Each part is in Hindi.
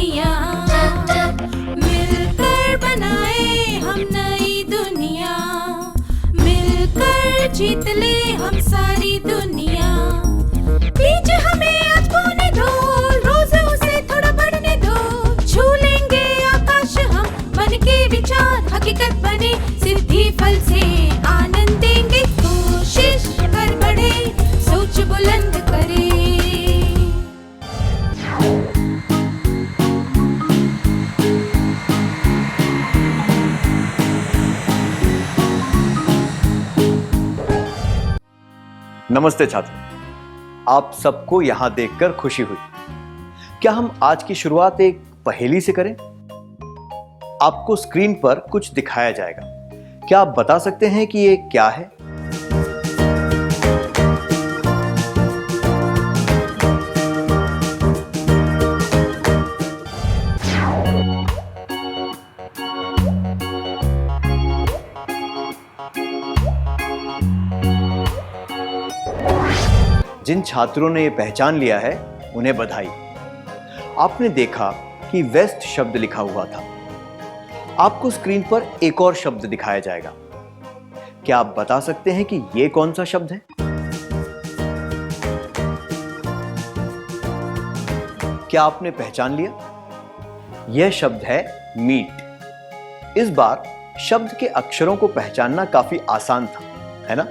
दुनिया, मिलकर बनाए हम नई दुनिया, मिलकर जीत ले हम सारी दुनिया। बीज हमें आज बोने दो, रोज उसे थोड़ा बढ़ने दो, छू लेंगे आकाश हम, मन के विचार हकीकत बने, सिद्धि फल से आनंद देंगे, कोशिश कर बढ़े, सोच बुलंद करे। नमस्ते छात्र, आप सबको यहां देखकर खुशी हुई। क्या हम आज की शुरुआत एक पहेली से करें? आपको स्क्रीन पर कुछ दिखाया जाएगा। क्या आप बता सकते हैं कि ये क्या है? जिन छात्रों ने ये पहचान लिया है उन्हें बधाई। आपने देखा कि वेस्ट शब्द लिखा हुआ था। आपको स्क्रीन पर एक और शब्द दिखाया जाएगा। क्या आप बता सकते हैं कि यह कौन सा शब्द है? क्या आपने पहचान लिया? यह शब्द है मीट। इस बार शब्द के अक्षरों को पहचानना काफी आसान था, है ना?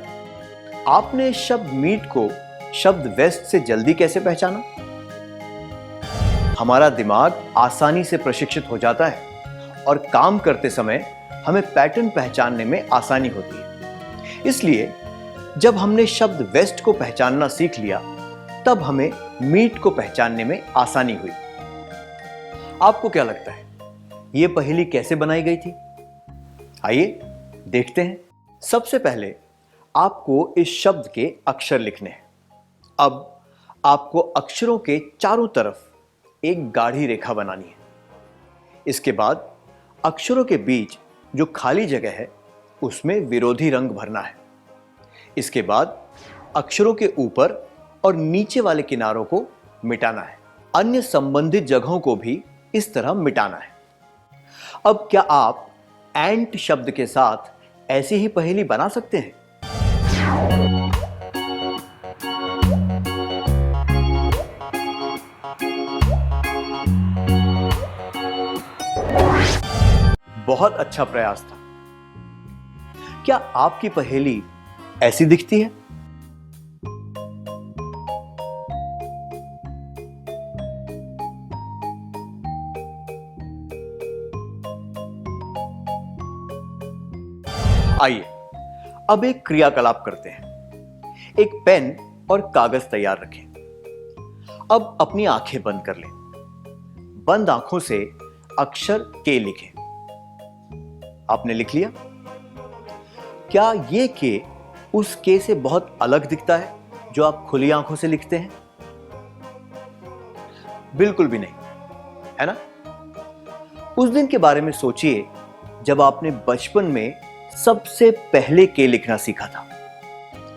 आपने शब्द मीट को शब्द वेस्ट से जल्दी कैसे पहचाना? हमारा दिमाग आसानी से प्रशिक्षित हो जाता है और काम करते समय हमें पैटर्न पहचानने में आसानी होती है। इसलिए जब हमने शब्द वेस्ट को पहचानना सीख लिया, तब हमें मीट को पहचानने में आसानी हुई। आपको क्या लगता है, यह पहेली कैसे बनाई गई थी? आइए देखते हैं। सबसे पहले आपको इस शब्द के अक्षर लिखने हैं। अब आपको अक्षरों के चारों तरफ एक गाढ़ी रेखा बनानी है। इसके बाद अक्षरों के बीच जो खाली जगह है उसमें विरोधी रंग भरना है। इसके बाद अक्षरों के ऊपर और नीचे वाले किनारों को मिटाना है। अन्य संबंधित जगहों को भी इस तरह मिटाना है। अब क्या आप एंट शब्द के साथ ऐसी ही पहेली बना सकते हैं? बहुत अच्छा प्रयास था। क्या आपकी पहेली ऐसी दिखती है? आइए अब एक क्रियाकलाप करते हैं। एक पेन और कागज तैयार रखें। अब अपनी आंखें बंद कर लें। बंद आंखों से अक्षर के लिखें। आपने लिख लिया? क्या ये के उस के से बहुत अलग दिखता है जो आप खुली आंखों से लिखते हैं? बिल्कुल भी नहीं, है ना? उस दिन के बारे में सोचिए जब आपने बचपन में सबसे पहले के लिखना सीखा था।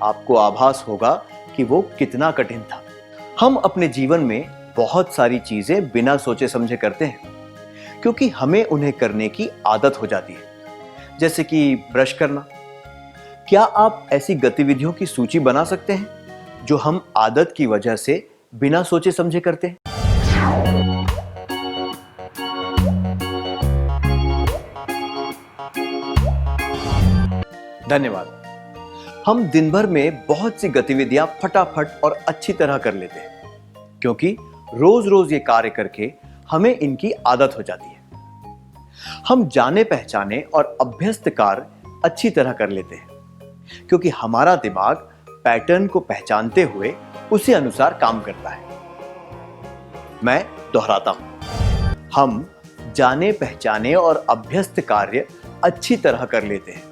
आपको आभास होगा कि वो कितना कठिन था। हम अपने जीवन में बहुत सारी चीजें बिना सोचे समझे करते हैं क्योंकि हमें उन्हें करने की आदत हो जाती है, जैसे कि ब्रश करना। क्या आप ऐसी गतिविधियों की सूची बना सकते हैं जो हम आदत की वजह से बिना सोचे समझे करते हैं? धन्यवाद। हम दिन भर में बहुत सी गतिविधियां फटाफट और अच्छी तरह कर लेते हैं क्योंकि रोज रोज ये कार्य करके हमें इनकी आदत हो जाती है। हम जाने पहचाने और अभ्यस्त कार्य अच्छी तरह कर लेते हैं क्योंकि हमारा दिमाग पैटर्न को पहचानते हुए उसी अनुसार काम करता है। मैं दोहराता हूं, हम जाने पहचाने और अभ्यस्त कार्य अच्छी तरह कर लेते हैं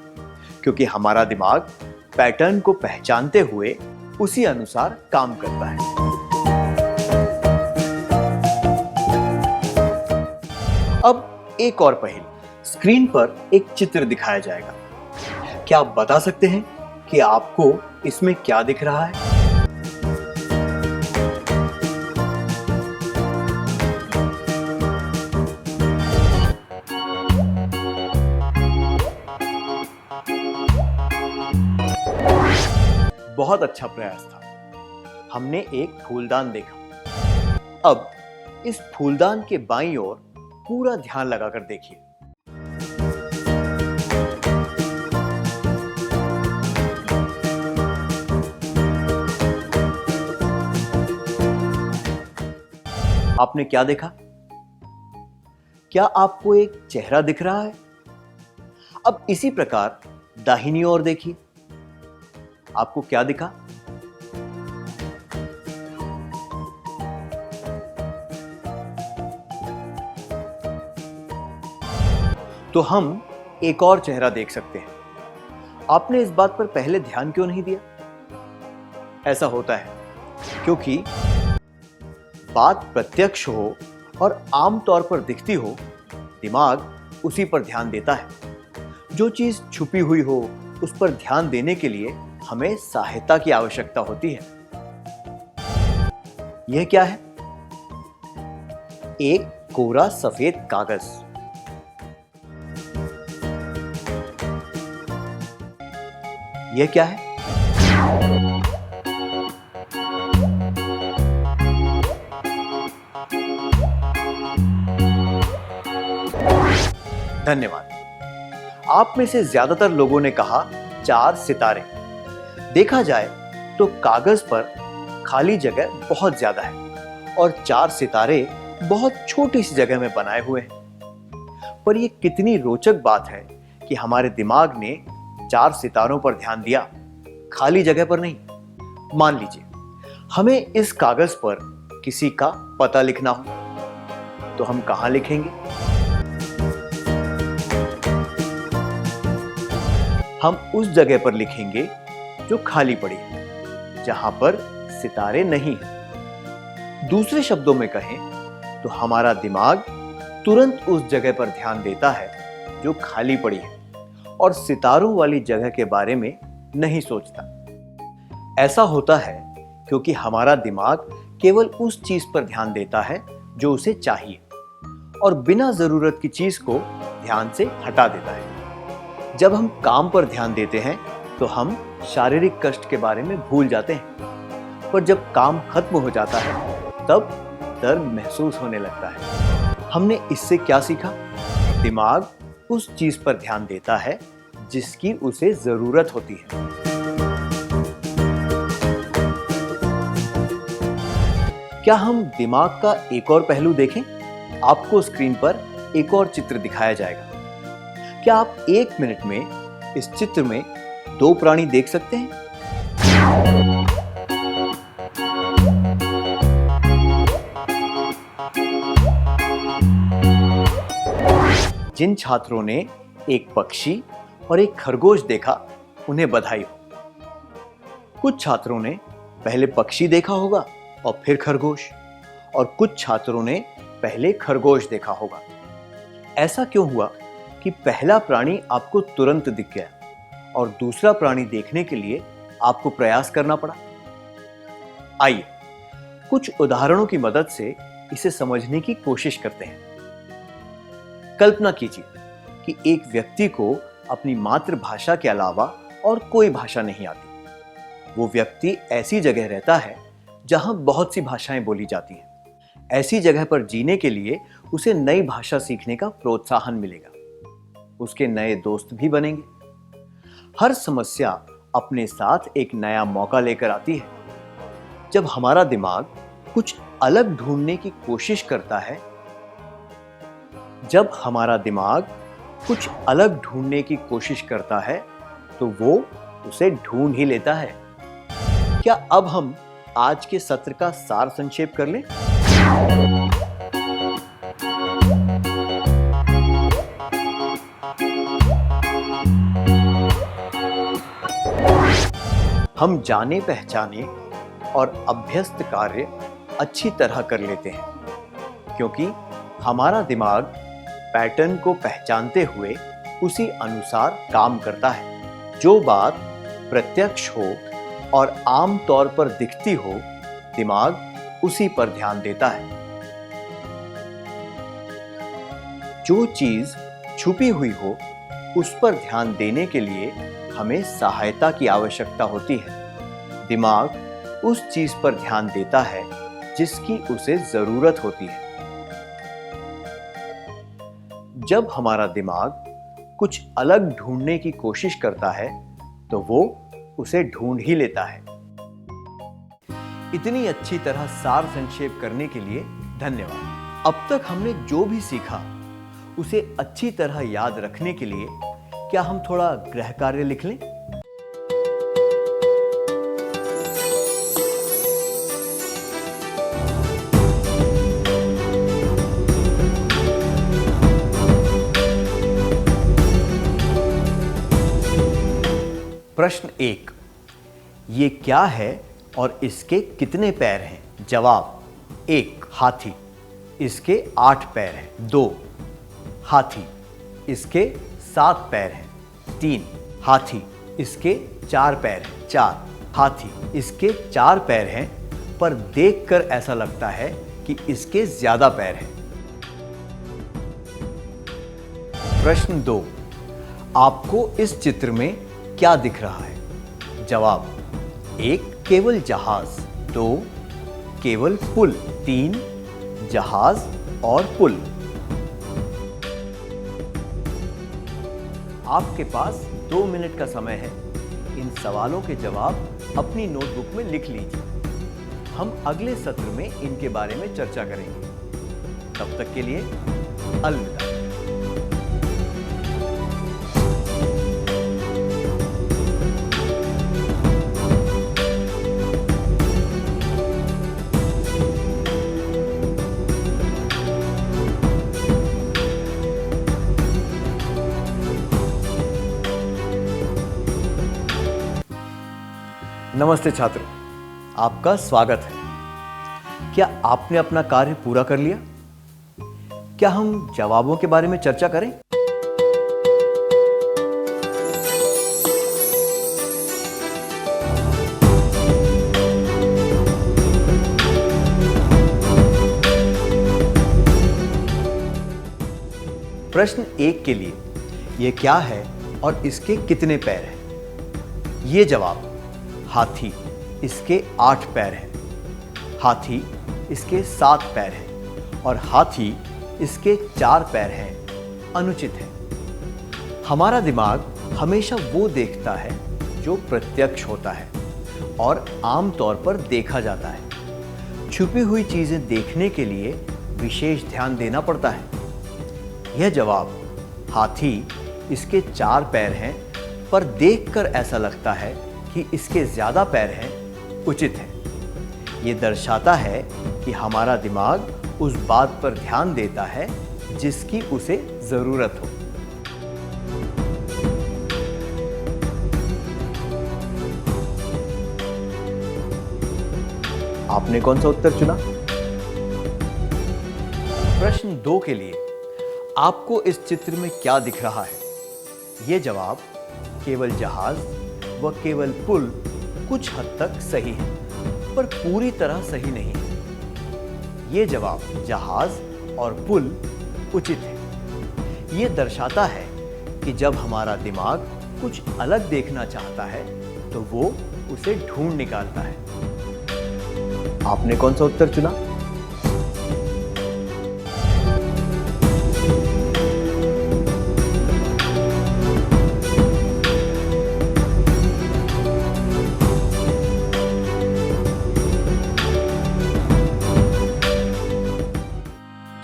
क्योंकि हमारा दिमाग पैटर्न को पहचानते हुए उसी अनुसार काम करता है। अब एक और पहेली। स्क्रीन पर एक चित्र दिखाया जाएगा। क्या आप बता सकते हैं कि आपको इसमें क्या दिख रहा है? बहुत अच्छा प्रयास था। हमने एक फूलदान देखा। अब इस फूलदान के बाईं ओर पूरा ध्यान लगाकर देखिए। आपने क्या देखा? क्या आपको एक चेहरा दिख रहा है? अब इसी प्रकार दाहिनी ओर देखिए। आपको क्या दिखा? तो हम एक और चेहरा देख सकते हैं। आपने इस बात पर पहले ध्यान क्यों नहीं दिया? ऐसा होता है क्योंकि बात प्रत्यक्ष हो और आम तौर पर दिखती हो, दिमाग उसी पर ध्यान देता है। जो चीज छुपी हुई हो, उस पर ध्यान देने के लिए हमें सहायता की आवश्यकता होती है। यह क्या है? एक कोरा सफेद कागज। यह क्या है? धन्यवाद। आप में से ज्यादातर लोगों ने कहा 4 सितारे। देखा जाए तो कागज पर खाली जगह बहुत ज्यादा है और 4 सितारे बहुत छोटी सी जगह में बनाए हुए हैं। पर यह कितनी रोचक बात है कि हमारे दिमाग ने 4 सितारों पर ध्यान दिया, खाली जगह पर नहीं। मान लीजिए हमें इस कागज पर किसी का पता लिखना हो, तो हम कहां लिखेंगे? हम उस जगह पर लिखेंगे जो खाली पड़ी है, जहां पर सितारे नहीं हैं। दूसरे शब्दों में कहें तो हमारा दिमाग तुरंत उस जगह पर ध्यान देता है जो खाली पड़ी है और सितारों वाली जगह के बारे में नहीं सोचता। ऐसा होता है क्योंकि हमारा दिमाग केवल उस चीज पर ध्यान देता है जो उसे चाहिए और बिना जरूरत की चीज को ध्यान से हटा देता है। जब हम काम पर ध्यान देते हैं तो हम शारीरिक कष्ट के बारे में भूल जाते हैं, पर जब काम खत्म हो जाता है तब दर्द महसूस होने लगता है। हमने इससे क्या सीखा? दिमाग उस चीज पर ध्यान देता है जिसकी उसे जरूरत होती है। क्या हम दिमाग का एक और पहलू देखें? आपको स्क्रीन पर एक और चित्र दिखाया जाएगा। क्या आप 1 मिनट में इस चित्र में 2 प्राणी देख सकते हैं? जिन छात्रों ने एक पक्षी और एक खरगोश देखा, उन्हें बधाई हो। कुछ छात्रों ने पहले पक्षी देखा होगा और फिर खरगोश, और कुछ छात्रों ने पहले खरगोश देखा होगा। ऐसा क्यों हुआ कि पहला प्राणी आपको तुरंत दिख गया और दूसरा प्राणी देखने के लिए आपको प्रयास करना पड़ा? आइए कुछ उदाहरणों की मदद से इसे समझने की कोशिश करते हैं। कल्पना कीजिए कि एक व्यक्ति को अपनी मातृभाषा के अलावा और कोई भाषा नहीं आती। वो व्यक्ति ऐसी जगह रहता है जहां बहुत सी भाषाएं बोली जाती हैं। ऐसी जगह पर जीने के लिए उसे नई भाषा सीखने का प्रोत्साहन मिलेगा। उसके नए दोस्त भी बनेंगे। हर समस्या अपने साथ एक नया मौका लेकर आती है। जब हमारा दिमाग कुछ अलग ढूंढने की कोशिश करता है, तो वो उसे ढूंढ ही लेता है। क्या अब हम आज के सत्र का सार संक्षेप कर लें? हम जाने पहचाने और अभ्यस्त कार्य अच्छी तरह कर लेते हैं, क्योंकि हमारा दिमाग पैटर्न को पहचानते हुए उसी अनुसार काम करता है। जो बात प्रत्यक्ष हो और आम तौर पर दिखती हो, दिमाग उसी पर ध्यान देता है। जो चीज छुपी हुई हो, उस पर ध्यान देने के लिए हमें सहायता की आवश्यकता होती है। दिमाग उस चीज पर ध्यान देता है जिसकी उसे जरूरत होती है। जब हमारा दिमाग कुछ अलग ढूंढने की कोशिश करता है तो वो उसे ढूंढ ही लेता है। इतनी अच्छी तरह सार संक्षेप करने के लिए धन्यवाद। अब तक हमने जो भी सीखा उसे अच्छी तरह याद रखने के लिए क्या हम थोड़ा गृह कार्य लिख लें? प्रश्न 1, ये क्या है और इसके कितने पैर हैं? जवाब: 1 हाथी, इसके 8 पैर हैं। 2 हाथी, इसके 7 पैर हैं। 3 हाथी, इसके 4 पैर हैं। 4 हाथी, इसके 4 पैर हैं, पर देखकर ऐसा लगता है कि इसके ज्यादा पैर हैं। प्रश्न 2, आपको इस चित्र में क्या दिख रहा है? जवाब: 1 केवल जहाज, 2 केवल पुल, 3 जहाज और पुल। आपके पास 2 मिनट का समय है। इन सवालों के जवाब अपनी नोटबुक में लिख लीजिए। हम अगले सत्र में इनके बारे में चर्चा करेंगे। तब तक के लिए अलविदा। नमस्ते छात्रों, आपका स्वागत है। क्या आपने अपना कार्य पूरा कर लिया? क्या हम जवाबों के बारे में चर्चा करें? प्रश्न 1 के लिए यह क्या है और इसके कितने पैर हैं? ये जवाब: हाथी, इसके 8 पैर हैं। हाथी, इसके 7 पैर हैं और हाथी, इसके 4 पैर हैं अनुचित है। हमारा दिमाग हमेशा वो देखता है जो प्रत्यक्ष होता है और आमतौर पर देखा जाता है। छुपी हुई चीजें देखने के लिए विशेष ध्यान देना पड़ता है। यह जवाब: हाथी, इसके 4 पैर हैं, पर देखकर ऐसा लगता है कि इसके ज्यादा पैर हैं उचित है। ये दर्शाता है कि हमारा दिमाग उस बात पर ध्यान देता है जिसकी उसे जरूरत हो। आपने कौन सा उत्तर चुना? प्रश्न 2 के लिए आपको इस चित्र में क्या दिख रहा है? ये जवाब: केवल जहाज व केवल पुल कुछ हद तक सही है, पर पूरी तरह सही नहीं है। ये जवाब: जहाज और पुल उचित है। ये दर्शाता है कि जब हमारा दिमाग कुछ अलग देखना चाहता है तो वो उसे ढूंढ निकालता है। आपने कौन सा उत्तर चुना?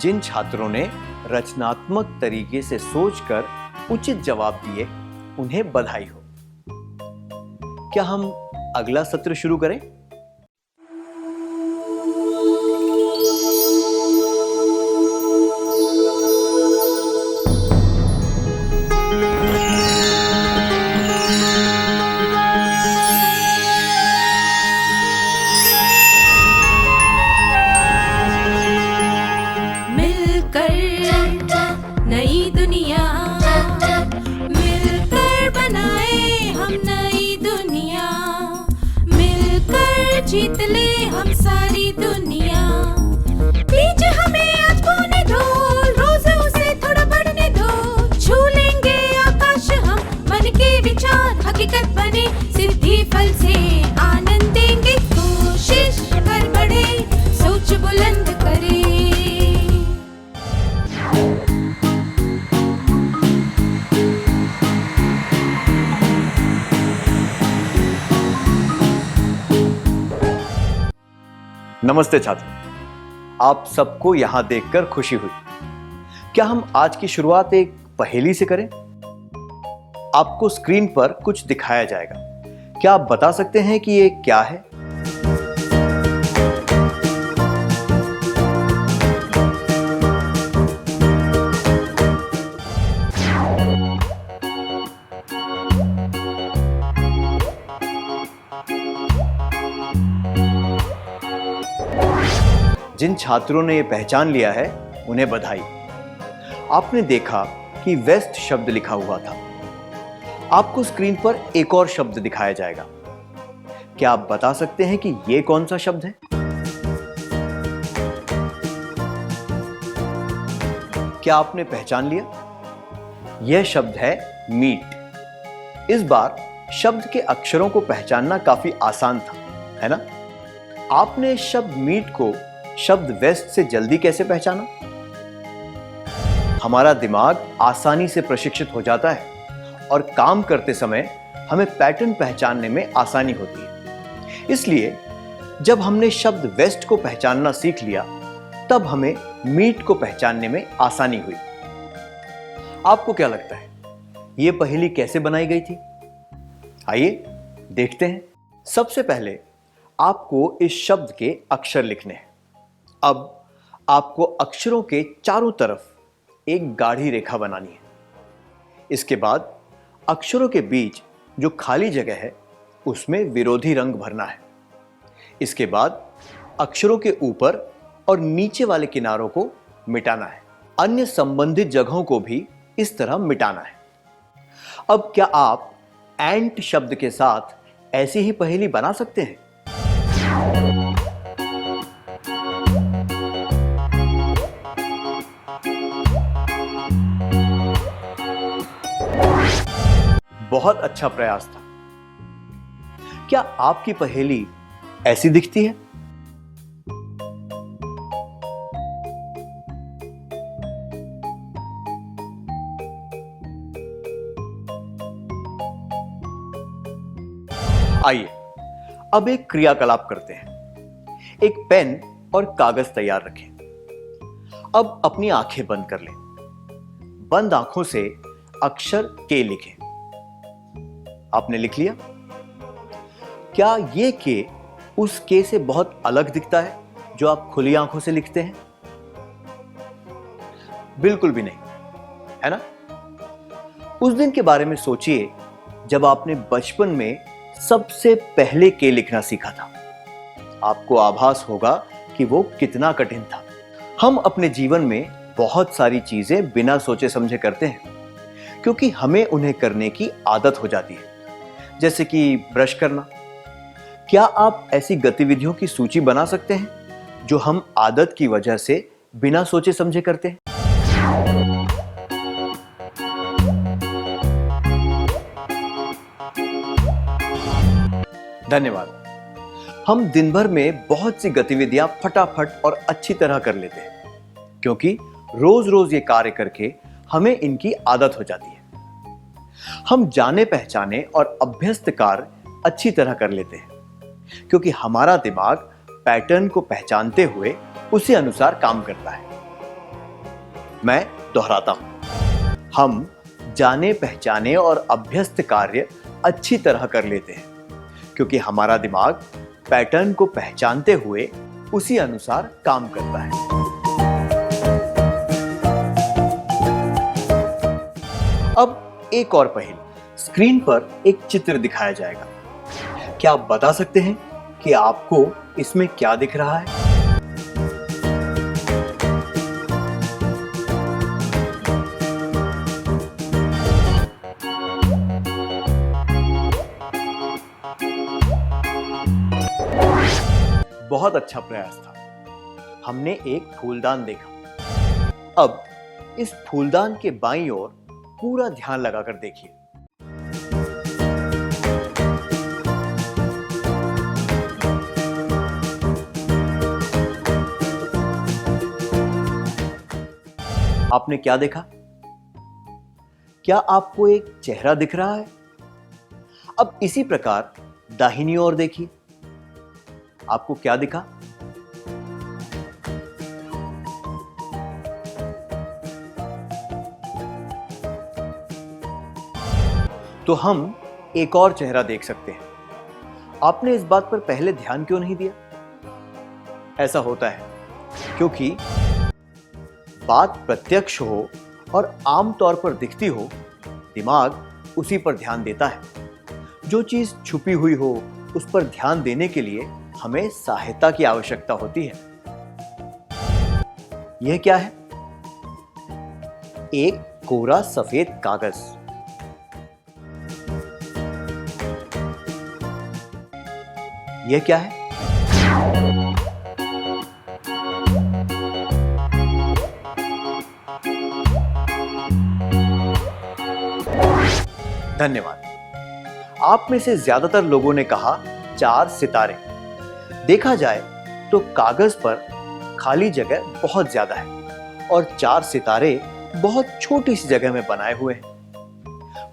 जिन छात्रों ने रचनात्मक तरीके से सोचकर उचित जवाब दिए, उन्हें बधाई हो। क्या हम अगला सत्र शुरू करें? जीत ले हम सारी दुनिया। बीच हमें आज बोने दो, रोज उसे थोड़ा बढ़ने दो। छू लेंगे आकाश हम, मन के विचार हकीकत बने, सिद्धि फल से आनंद नमस्ते छात्रों, आप सबको यहां देखकर खुशी हुई। क्या हम आज की शुरुआत एक पहेली से करें? आपको स्क्रीन पर कुछ दिखाया जाएगा। क्या आप बता सकते हैं कि ये क्या है? जिन छात्रों ने ये पहचान लिया है उन्हें बधाई। आपने देखा कि वेस्ट शब्द लिखा हुआ था। आपको स्क्रीन पर एक और शब्द दिखाया जाएगा। क्या आप बता सकते हैं कि ये कौन सा शब्द है? क्या आपने पहचान लिया? यह शब्द है मीट। इस बार शब्द के अक्षरों को पहचानना काफी आसान था, है ना? आपने शब्द मीट को शब्द वेस्ट से जल्दी कैसे पहचाना? हमारा दिमाग आसानी से प्रशिक्षित हो जाता है और काम करते समय हमें पैटर्न पहचानने में आसानी होती है। इसलिए जब हमने शब्द वेस्ट को पहचानना सीख लिया, तब हमें मीट को पहचानने में आसानी हुई। आपको क्या लगता है, यह पहेली कैसे बनाई गई थी? आइए देखते हैं। सबसे पहले आपको इस शब्द के अक्षर लिखने हैं। अब आपको अक्षरों के चारों तरफ एक गाढ़ी रेखा बनानी है। इसके बाद अक्षरों के बीच जो खाली जगह है उसमें विरोधी रंग भरना है। इसके बाद अक्षरों के ऊपर और नीचे वाले किनारों को मिटाना है। अन्य संबंधित जगहों को भी इस तरह मिटाना है। अब क्या आप एंट शब्द के साथ ऐसी ही पहेली बना सकते हैं? बहुत अच्छा प्रयास था। क्या आपकी पहेली ऐसी दिखती है? आइए अब एक क्रियाकलाप करते हैं। एक पेन और कागज तैयार रखें। अब अपनी आंखें बंद कर लें। बंद आंखों से अक्षर के लिखें। आपने लिख लिया? क्या ये के उस के से बहुत अलग दिखता है जो आप खुली आंखों से लिखते हैं? बिल्कुल भी नहीं, है ना? उस दिन के बारे में सोचिए जब आपने बचपन में सबसे पहले के लिखना सीखा था। आपको आभास होगा कि वो कितना कठिन था। हम अपने जीवन में बहुत सारी चीजें बिना सोचे समझे करते हैं क्योंकि हमें उन्हें करने की आदत हो जाती है, जैसे कि ब्रश करना। क्या आप ऐसी गतिविधियों की सूची बना सकते हैं जो हम आदत की वजह से बिना सोचे समझे करते हैं? धन्यवाद। हम दिन भर में बहुत सी गतिविधियां फटाफट और अच्छी तरह कर लेते हैं क्योंकि रोज रोज ये कार्य करके हमें इनकी आदत हो जाती है। हम जाने पहचाने और अभ्यस्त कार्य अच्छी तरह कर लेते हैं क्योंकि हमारा दिमाग पैटर्न को पहचानते हुए उसी अनुसार काम करता है। मैं दोहराता हूं, हम जाने पहचाने और अभ्यस्त कार्य अच्छी तरह कर लेते हैं क्योंकि हमारा दिमाग पैटर्न को पहचानते हुए उसी अनुसार काम करता है। अब एक और पहेली। स्क्रीन पर एक चित्र दिखाया जाएगा। क्या आप बता सकते हैं कि आपको इसमें क्या दिख रहा है? बहुत अच्छा प्रयास था। हमने एक फूलदान देखा। अब इस फूलदान के बाईं ओर पूरा ध्यान लगाकर देखिए। आपने क्या देखा? क्या आपको एक चेहरा दिख रहा है? अब इसी प्रकार दाहिनी ओर देखिए। आपको क्या दिखा? तो हम एक और चेहरा देख सकते हैं। आपने इस बात पर पहले ध्यान क्यों नहीं दिया? ऐसा होता है क्योंकि बात प्रत्यक्ष हो और आम तौर पर दिखती हो, दिमाग उसी पर ध्यान देता है। जो चीज छुपी हुई हो, उस पर ध्यान देने के लिए हमें सहायता की आवश्यकता होती है। यह क्या है? एक कोरा सफेद कागज। यह क्या है? धन्यवाद। आप में से ज्यादातर लोगों ने कहा 4 सितारे। देखा जाए तो कागज पर खाली जगह बहुत ज्यादा है और 4 सितारे बहुत छोटी सी जगह में बनाए हुए हैं।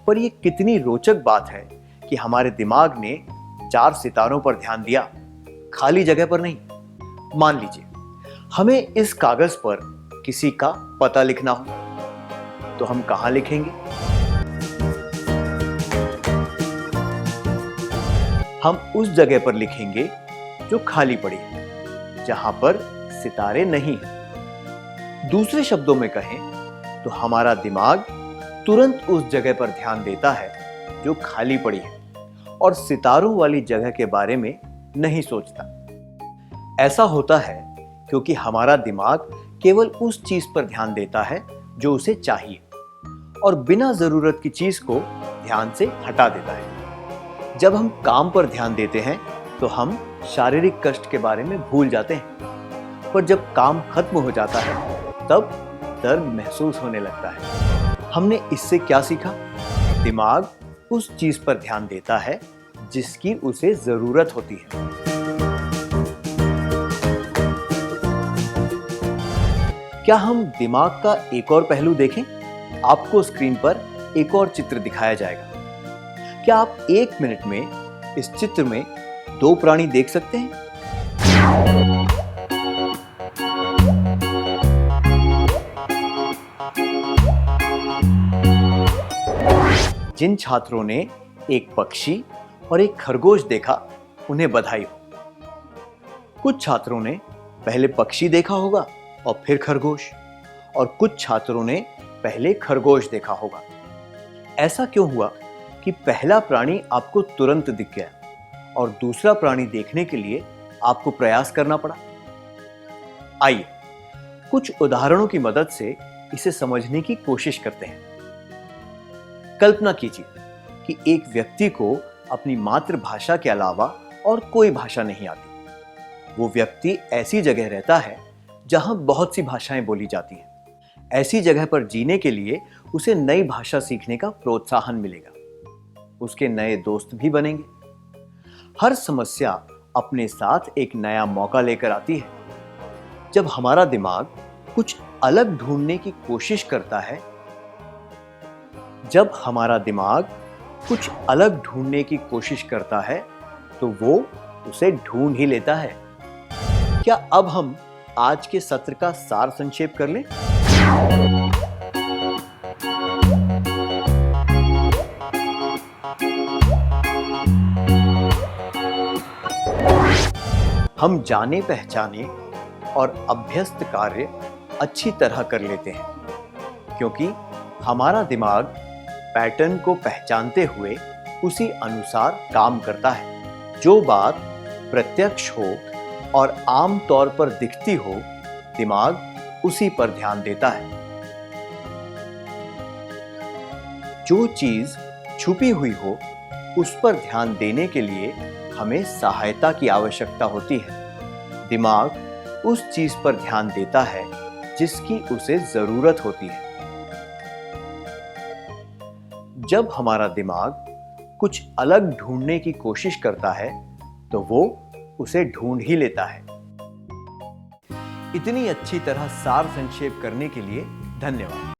पर यह कितनी रोचक बात है कि हमारे दिमाग ने 4 सितारों पर ध्यान दिया, खाली जगह पर नहीं। मान लीजिए हमें इस कागज पर किसी का पता लिखना हो, तो हम कहां लिखेंगे? हम उस जगह पर लिखेंगे जो खाली पड़ी है, जहां पर सितारे नहीं हैं। दूसरे शब्दों में कहें तो हमारा दिमाग तुरंत उस जगह पर ध्यान देता है जो खाली पड़ी है और सितारों वाली जगह के बारे में नहीं सोचता। ऐसा होता है क्योंकि हमारा दिमाग केवल उस चीज पर ध्यान देता है जो उसे चाहिए और बिना जरूरत की चीज को ध्यान से हटा देता है। जब हम काम पर ध्यान देते हैं तो हम शारीरिक कष्ट के बारे में भूल जाते हैं, पर जब काम खत्म हो जाता है तब दर्द महसूस होने लगता है। हमने इससे क्या सीखा? दिमाग उस चीज पर ध्यान देता है जिसकी उसे जरूरत होती है। क्या हम दिमाग का एक और पहलू देखें? आपको स्क्रीन पर एक और चित्र दिखाया जाएगा। क्या आप 1 मिनट में इस चित्र में 2 प्राणी देख सकते हैं? जिन छात्रों ने एक पक्षी और एक खरगोश देखा, उन्हें बधाई हो। कुछ छात्रों ने पहले पक्षी देखा होगा और फिर खरगोश, और कुछ छात्रों ने पहले खरगोश देखा होगा। ऐसा क्यों हुआ कि पहला प्राणी आपको तुरंत दिख गया और दूसरा प्राणी देखने के लिए आपको प्रयास करना पड़ा? आइए कुछ उदाहरणों की मदद से इसे समझने की कोशिश करते हैं। कल्पना कीजिए कि एक व्यक्ति को अपनी मातृभाषा के अलावा और कोई भाषा नहीं आती। वो व्यक्ति ऐसी जगह रहता है जहां बहुत सी भाषाएं बोली जाती हैं। ऐसी जगह पर जीने के लिए उसे नई भाषा सीखने का प्रोत्साहन मिलेगा। उसके नए दोस्त भी बनेंगे। हर समस्या अपने साथ एक नया मौका लेकर आती है। जब हमारा दिमाग कुछ अलग ढूंढने की कोशिश करता है, तो वो उसे ढूंढ ही लेता है। क्या अब हम आज के सत्र का सार संक्षेप कर लें? हम जाने पहचाने और अभ्यस्त कार्य अच्छी तरह कर लेते हैं, क्योंकि हमारा दिमाग पैटर्न को पहचानते हुए उसी अनुसार काम करता है। जो बात प्रत्यक्ष हो और आम तौर पर दिखती हो, दिमाग उसी पर ध्यान देता है। जो चीज छुपी हुई हो, उस पर ध्यान देने के लिए हमें सहायता की आवश्यकता होती है। दिमाग उस चीज पर ध्यान देता है जिसकी उसे जरूरत होती है। जब हमारा दिमाग कुछ अलग ढूंढने की कोशिश करता है, तो वो उसे ढूंढ ही लेता है। इतनी अच्छी तरह सार संक्षेप करने के लिए धन्यवाद।